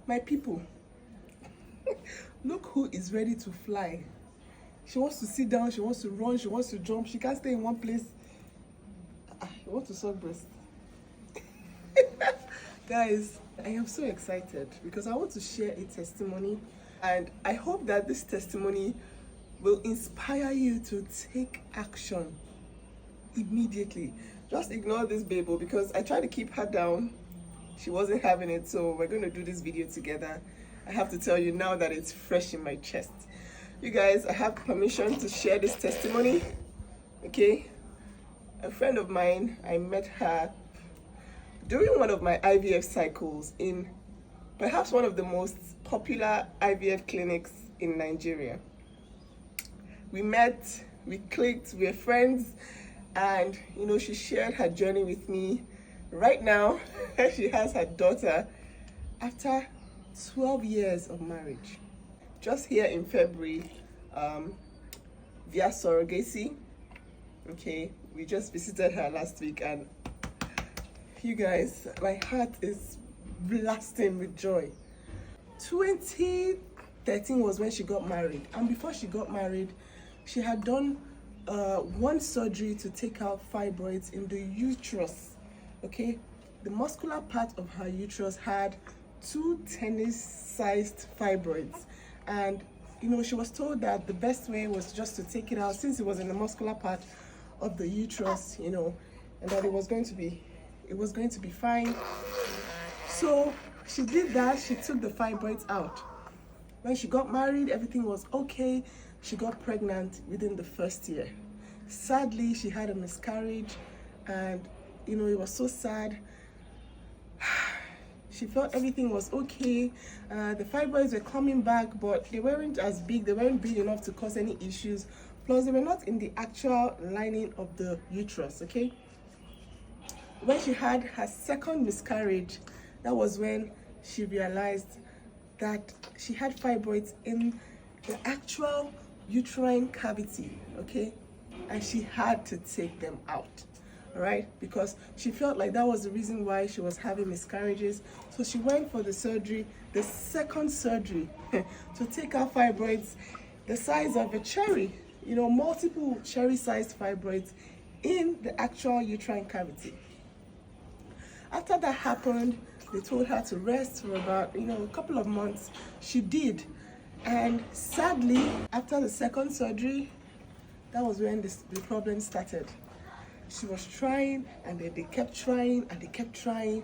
My people, look who is ready to fly. She wants to sit down, she wants to run, she wants to jump, she can't stay in one place. You want to suck breast. Guys, I am so excited because I want to share a testimony, and I hope that this testimony will inspire you to take action immediately. Just ignore this baby because I tried to keep her down. She wasn't having it, so we're going to do this video together. I have to tell you now that it's fresh in my chest. You guys, I have permission to share this testimony. Okay? A friend of mine, I met her during one of my IVF cycles in perhaps one of the most popular IVF clinics in Nigeria. We met, we clicked, we were friends, and she shared her journey with me. Right now, she has her daughter after 12 years of marriage. Just here in February, via Surrogacy. Okay, we just visited her last week, and you guys, my heart is blasting with joy. 2013 was when she got married, and before she got married, she had done one surgery to take out fibroids in the uterus. Okay, the muscular part of her uterus had 2 tennis-sized fibroids, and she was told that the best way was just to take it out since it was in the muscular part of the uterus, and that it was going to be fine. So she did that. She took the fibroids out. When she got married, everything was okay. She got pregnant within the first year. Sadly, she had a miscarriage, and it was so sad. She felt everything was okay. The fibroids were coming back, but they weren't as big. They weren't big enough to cause any issues. Plus, they were not in the actual lining of the uterus, okay? When she had her second miscarriage, that was when she realized that she had fibroids in the actual uterine cavity, okay? And she had to take them out, all right? Because she felt like that was the reason why she was having miscarriages. So she went for the surgery, the second surgery, to take out fibroids the size of a cherry, multiple cherry-sized fibroids in the actual uterine cavity. After that happened, they told her to rest for about, a couple of months. She did. And sadly, after the second surgery, that was when the problem started. She was trying, and then they kept trying, and they kept trying.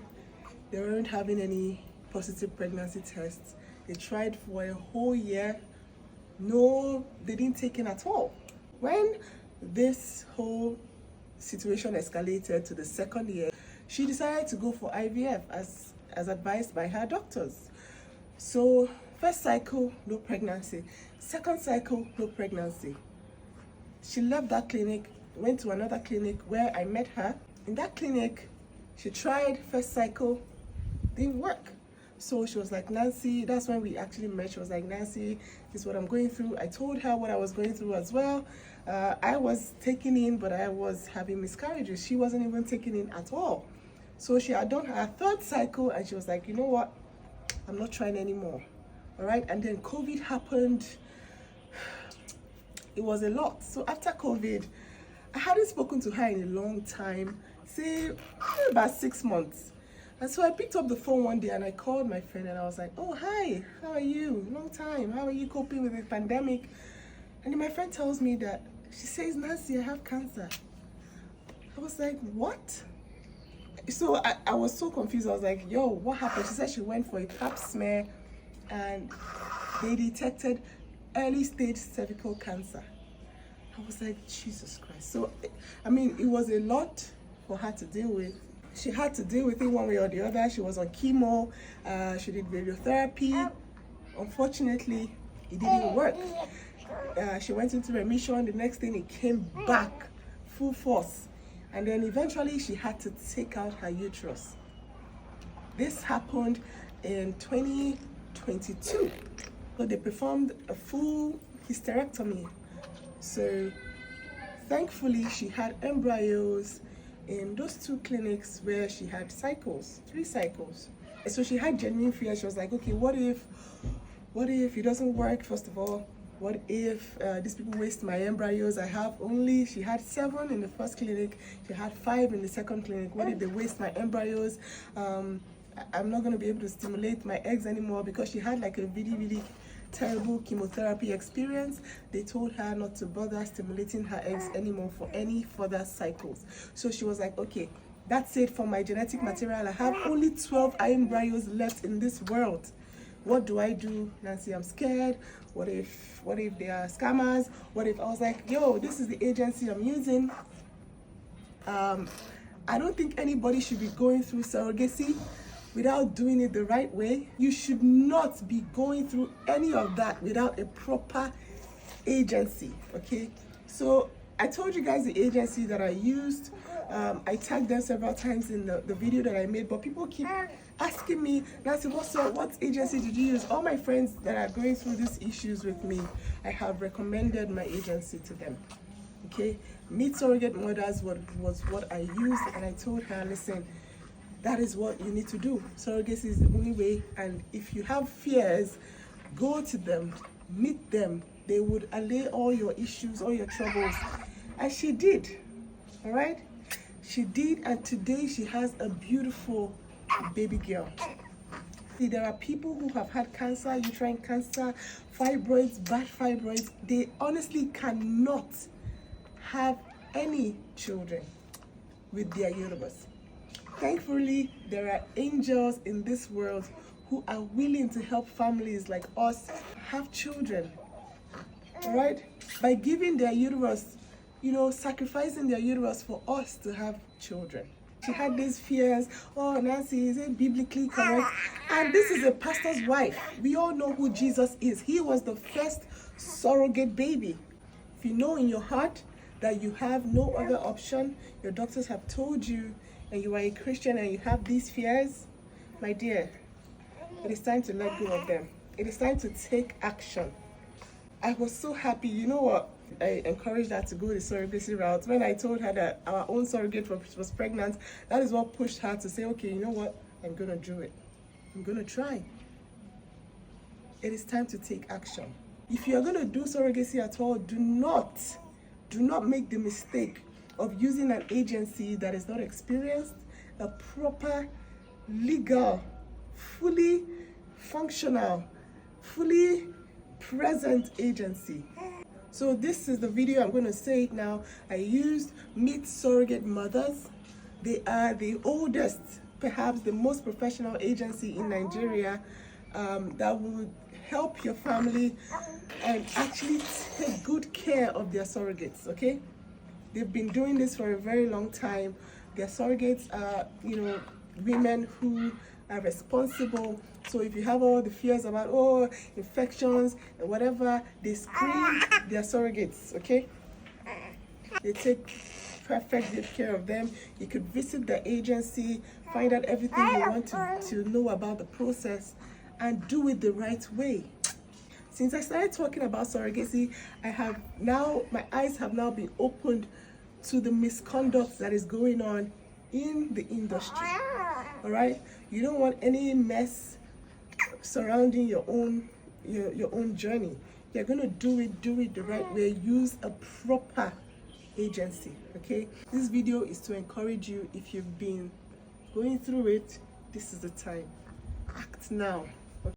They weren't having any positive pregnancy tests. They tried for a whole year. No, they didn't take in at all. When this whole situation escalated to the second year, she decided to go for IVF as advised by her doctors. So first cycle, no pregnancy. Second cycle, no pregnancy. She left that clinic, went to another clinic where I met her. In that clinic, she tried first cycle, didn't work. So she was like, Nancy, that's when we actually met. She was like, Nancy, this is what I'm going through. I told her what I was going through as well. I was taking in, but I was having miscarriages. She wasn't even taking in at all. So she had done her third cycle, and she was like, you know what? I'm not trying anymore. All right. And then COVID happened. It was a lot. So after COVID, I hadn't spoken to her in a long time, say about 6 months. And so I picked up the phone one day and I called my friend and I was like, oh, hi, how are you? Long time. How are you coping with the pandemic? And then my friend tells me that, she says, Nancy, I have cancer. I was like, what? So I was so confused. I was like, yo, what happened? She said she went for a pap smear and they detected early stage cervical cancer. I was like, Jesus Christ. So, it was a lot for her to deal with. She had to deal with it one way or the other. She was on chemo, she did radiotherapy. Unfortunately, it didn't work. She went into remission. The next thing, it came back full force. And then eventually she had to take out her uterus. This happened in 2022. So they performed a full hysterectomy. So thankfully she had embryos in those 2 clinics where she had cycles, 3 cycles. So she had genuine fear. She was like, okay, what if it doesn't work? First of all, what if these people waste my embryos? She had 7 in the first clinic, she had 5 in the second clinic. What if they waste my embryos? I'm not going to be able to stimulate my eggs anymore, because she had like a really terrible chemotherapy experience. They told her not to bother stimulating her eggs anymore for any further cycles. So she was like, okay, that's it for my genetic material. I have only 12 embryos left in this world. What do I do, Nancy? I'm scared. What if they are scammers? What if I was like, yo, this is the agency I'm using. I don't think anybody should be going through surrogacy without doing it the right way. You should not be going through any of that without a proper agency, okay? So I told you guys the agency that I used. I tagged them several times in the video that I made, but people keep asking me, Nancy, what agency did you use? All my friends that are going through these issues with me, I have recommended my agency to them. Okay, Meet Surrogate Mothers was what I used, and I told her, listen, that is what you need to do. Surrogacy is the only way, and if you have fears, go to them, meet them. They would allay all your issues, all your troubles. And she did, all right? She did, and today she has a beautiful baby girl. See, there are people who have had cancer, uterine cancer, fibroids, bad fibroids. They honestly cannot have any children with their uterus. Thankfully, there are angels in this world who are willing to help families like us have children, all right? By giving their uterus, sacrificing their uterus for us to have children. She had these fears. Oh, Nancy, is it biblically correct? And this is a pastor's wife. We all know who Jesus is. He was the first surrogate baby. If you know in your heart that you have no other option, your doctors have told you, and you are a Christian and you have these fears, my dear, it is time to let go of them. It is time to take action. I was so happy. You know what? I encouraged her to go the surrogacy route. When I told her that our own surrogate was pregnant, that is what pushed her to say, okay, you know what? I'm going to do it. I'm going to try. It is time to take action. If you are going to do surrogacy at all, do not make the mistake of using an agency that is not experienced, a proper, legal, fully functional, fully present agency. So this is the video. I'm going to say it now. I used Meet Surrogate Mothers. They are the oldest, perhaps the most professional agency in Nigeria that would help your family and actually take good care of their surrogates, okay? They've been doing this for a very long time. Their surrogates are, women who are responsible. So if you have all the fears about, infections and whatever, they screen their surrogates, okay? They take perfect good care of them. You could visit the agency, find out everything you want to know about the process, and do it the right way. Since I started talking about surrogacy, my eyes have now been opened to the misconduct that is going on in the industry. All right, you don't want any mess surrounding your own journey. You're gonna do it the right way. Use a proper agency. Okay, this video is to encourage you. If you've been going through it, this is the time. Act now.